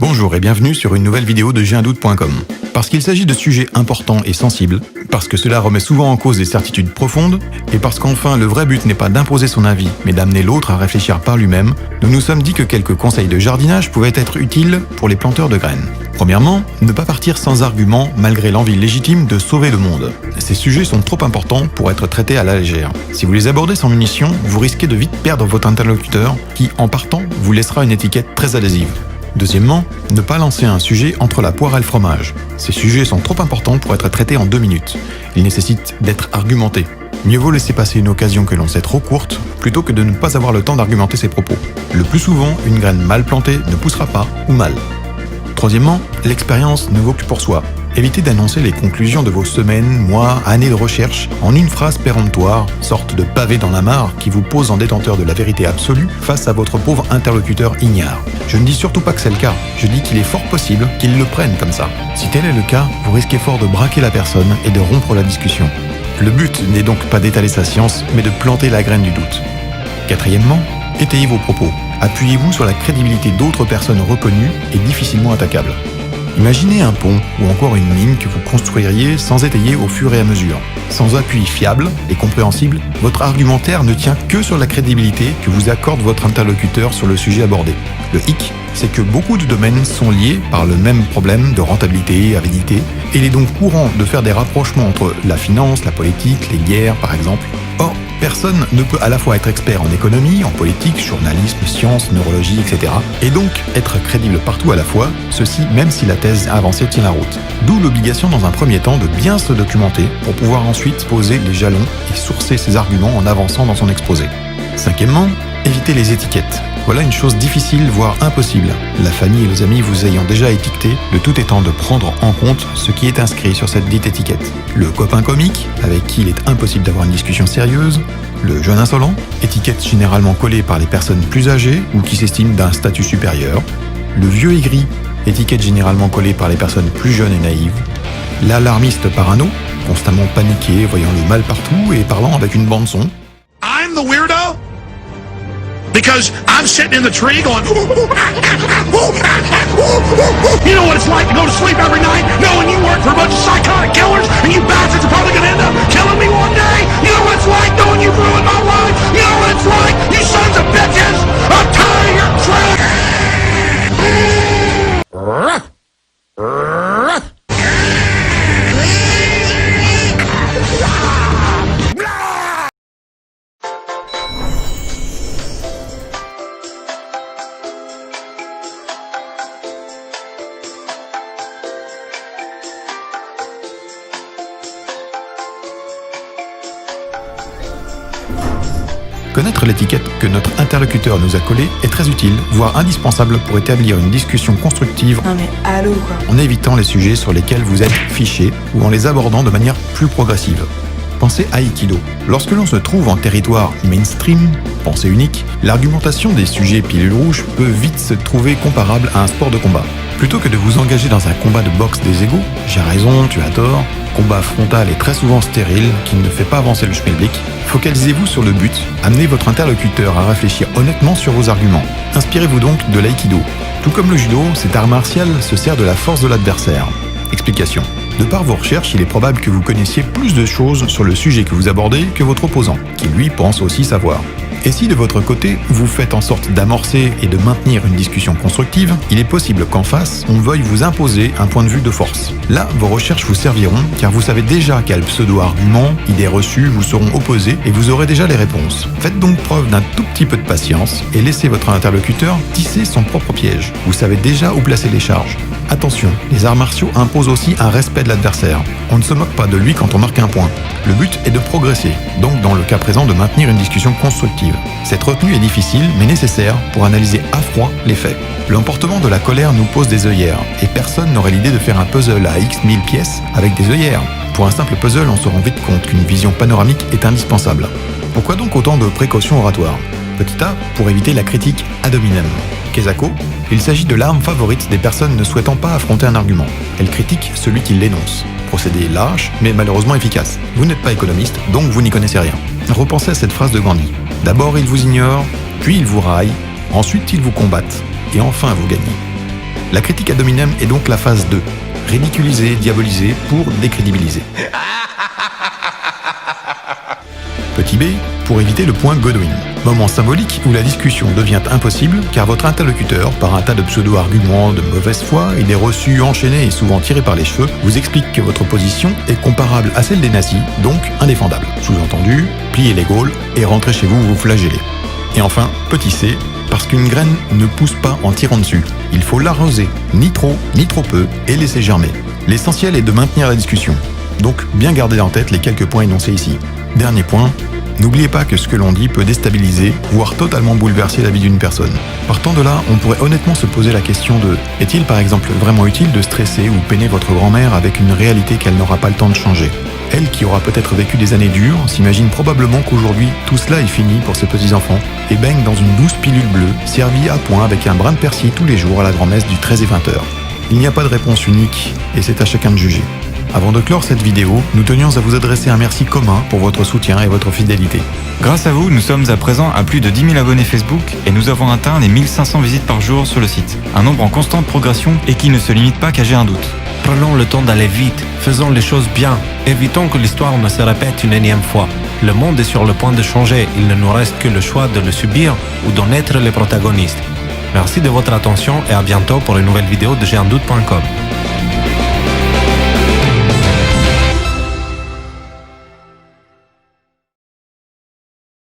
Bonjour et bienvenue sur une nouvelle vidéo de J'ai-un-doute.com. Parce qu'il s'agit de sujets importants et sensibles, parce que cela remet souvent en cause des certitudes profondes, et parce qu'enfin le vrai but n'est pas d'imposer son avis, mais d'amener l'autre à réfléchir par lui-même, nous nous sommes dit que quelques conseils de jardinage pouvaient être utiles pour les planteurs de graines. Premièrement, ne pas partir sans argument malgré l'envie légitime de sauver le monde. Ces sujets sont trop importants pour être traités à la légère. Si vous les abordez sans munition, vous risquez de vite perdre votre interlocuteur qui, en partant, vous laissera une étiquette très adhésive. Deuxièmement, ne pas lancer un sujet entre la poire et le fromage. Ces sujets sont trop importants pour être traités en 2 minutes. Ils nécessitent d'être argumentés. Mieux vaut laisser passer une occasion que l'on sait trop courte, plutôt que de ne pas avoir le temps d'argumenter ses propos. Le plus souvent, une graine mal plantée ne poussera pas ou mal. Troisièmement, l'expérience ne vaut que pour soi. Évitez d'annoncer les conclusions de vos semaines, mois, années de recherche en une phrase péremptoire, sorte de pavé dans la mare qui vous pose en détenteur de la vérité absolue face à votre pauvre interlocuteur ignare. Je ne dis surtout pas que c'est le cas, je dis qu'il est fort possible qu'il le prenne comme ça. Si tel est le cas, vous risquez fort de braquer la personne et de rompre la discussion. Le but n'est donc pas d'étaler sa science, mais de planter la graine du doute. Quatrièmement, étayez vos propos. Appuyez-vous sur la crédibilité d'autres personnes reconnues et difficilement attaquables. Imaginez un pont ou encore une mine que vous construiriez sans étayer au fur et à mesure. Sans appui fiable et compréhensible, votre argumentaire ne tient que sur la crédibilité que vous accorde votre interlocuteur sur le sujet abordé. Le hic, c'est que beaucoup de domaines sont liés par le même problème de rentabilité, avidité, et il est donc courant de faire des rapprochements entre la finance, la politique, les guerres par exemple. Or, personne ne peut à la fois être expert en économie, en politique, journalisme, sciences, neurologie, etc. et donc être crédible partout à la fois, ceci même si la thèse avancée tient la route. D'où l'obligation dans un premier temps de bien se documenter pour pouvoir ensuite poser les jalons et sourcer ses arguments en avançant dans son exposé. Cinquièmement, évitez les étiquettes. Voilà une chose difficile, voire impossible. La famille et les amis vous ayant déjà étiqueté, le tout étant de prendre en compte ce qui est inscrit sur cette dite étiquette. Le copain comique, avec qui il est impossible d'avoir une discussion sérieuse. Le jeune insolent, étiquette généralement collée par les personnes plus âgées ou qui s'estiment d'un statut supérieur. Le vieux aigri, étiquette généralement collée par les personnes plus jeunes et naïves. L'alarmiste parano, constamment paniqué, voyant le mal partout et parlant avec une bande-son. I'm the weirdo because I'm sitting in the tree going, you know what it's like to go to sleep every night knowing you work for a bunch of psychotic killers and you bastards are probably going to end up killing me one day. You know what it's like knowing you've ruined my life. You know what it's like, you sons of bitches. I'm tired of your trick. Connaître l'étiquette que notre interlocuteur nous a collée est très utile, voire indispensable pour établir une discussion constructive Non mais allô quoi. en évitant les sujets sur lesquels vous êtes fiché ou en les abordant de manière plus progressive. Pensez à Aikido. Lorsque l'on se trouve en territoire mainstream, pensée unique, l'argumentation des sujets pilules rouges peut vite se trouver comparable à un sport de combat. Plutôt que de vous engager dans un combat de boxe des égos, j'ai raison, tu as tort, combat frontal et très souvent stérile qui ne fait pas avancer le schmilblick, focalisez-vous sur le but, amenez votre interlocuteur à réfléchir honnêtement sur vos arguments. Inspirez-vous donc de l'aïkido. Tout comme le judo, cet art martial se sert de la force de l'adversaire. Explication. De par vos recherches, il est probable que vous connaissiez plus de choses sur le sujet que vous abordez que votre opposant, qui lui pense aussi savoir. Et si de votre côté, vous faites en sorte d'amorcer et de maintenir une discussion constructive, il est possible qu'en face, on veuille vous imposer un point de vue de force. Là, vos recherches vous serviront, car vous savez déjà quels pseudo-arguments, idées reçues vous seront opposés et vous aurez déjà les réponses. Faites donc preuve d'un tout petit peu de patience et laissez votre interlocuteur tisser son propre piège. Vous savez déjà où placer les charges. Attention, les arts martiaux imposent aussi un respect de l'adversaire. On ne se moque pas de lui quand on marque un point. Le but est de progresser, donc dans le cas présent de maintenir une discussion constructive. Cette retenue est difficile mais nécessaire pour analyser à froid les faits. L'emportement de la colère nous pose des œillères, et personne n'aurait l'idée de faire un puzzle à X 1000 pièces avec des œillères. Pour un simple puzzle, on se rend vite compte qu'une vision panoramique est indispensable. Pourquoi donc autant de précautions oratoires ? Petit a, pour éviter la critique ad hominem. Kesako, il s'agit de l'arme favorite des personnes ne souhaitant pas affronter un argument. Elle critique celui qui l'énonce. Procédé lâche, mais malheureusement efficace. Vous n'êtes pas économiste, donc vous n'y connaissez rien. Repensez à cette phrase de Gandhi. D'abord, ils vous ignorent, puis ils vous raillent, ensuite ils vous combattent, et enfin vous gagnez. La critique ad hominem est donc la phase 2. Ridiculiser, diaboliser pour décrédibiliser. Petit b, pour éviter le point Godwin. Moment symbolique où la discussion devient impossible car votre interlocuteur, par un tas de pseudo-arguments de mauvaise foi et des reçus enchaînés et souvent tirés par les cheveux, vous explique que votre position est comparable à celle des nazis, donc indéfendable. Sous-entendu, pliez les gaules et rentrez chez vous vous flageller. Et enfin, petit c, parce qu'une graine ne pousse pas en tirant dessus. Il faut l'arroser, ni trop peu, et laisser germer. L'essentiel est de maintenir la discussion. Donc, bien garder en tête les quelques points énoncés ici. Dernier point, n'oubliez pas que ce que l'on dit peut déstabiliser, voire totalement bouleverser la vie d'une personne. Partant de là, on pourrait honnêtement se poser la question de « Est-il par exemple vraiment utile de stresser ou peiner votre grand-mère avec une réalité qu'elle n'aura pas le temps de changer ?» Elle, qui aura peut-être vécu des années dures, s'imagine probablement qu'aujourd'hui, tout cela est fini pour ses petits-enfants et baigne dans une douce pilule bleue, servie à point avec un brin de persil tous les jours à la grand-messe du 13 et 20 heures. Il n'y a pas de réponse unique, et c'est à chacun de juger. Avant de clore cette vidéo, nous tenions à vous adresser un merci commun pour votre soutien et votre fidélité. Grâce à vous, nous sommes à présent à plus de 10 000 abonnés Facebook et nous avons atteint les 1500 visites par jour sur le site. Un nombre en constante progression et qui ne se limite pas qu'à J'ai un doute. Prenons le temps d'aller vite, faisons les choses bien, évitons que l'histoire ne se répète une énième fois. Le monde est sur le point de changer, il ne nous reste que le choix de le subir ou d'en être les protagonistes. Merci de votre attention et à bientôt pour une nouvelle vidéo de GEANDOUTE.com.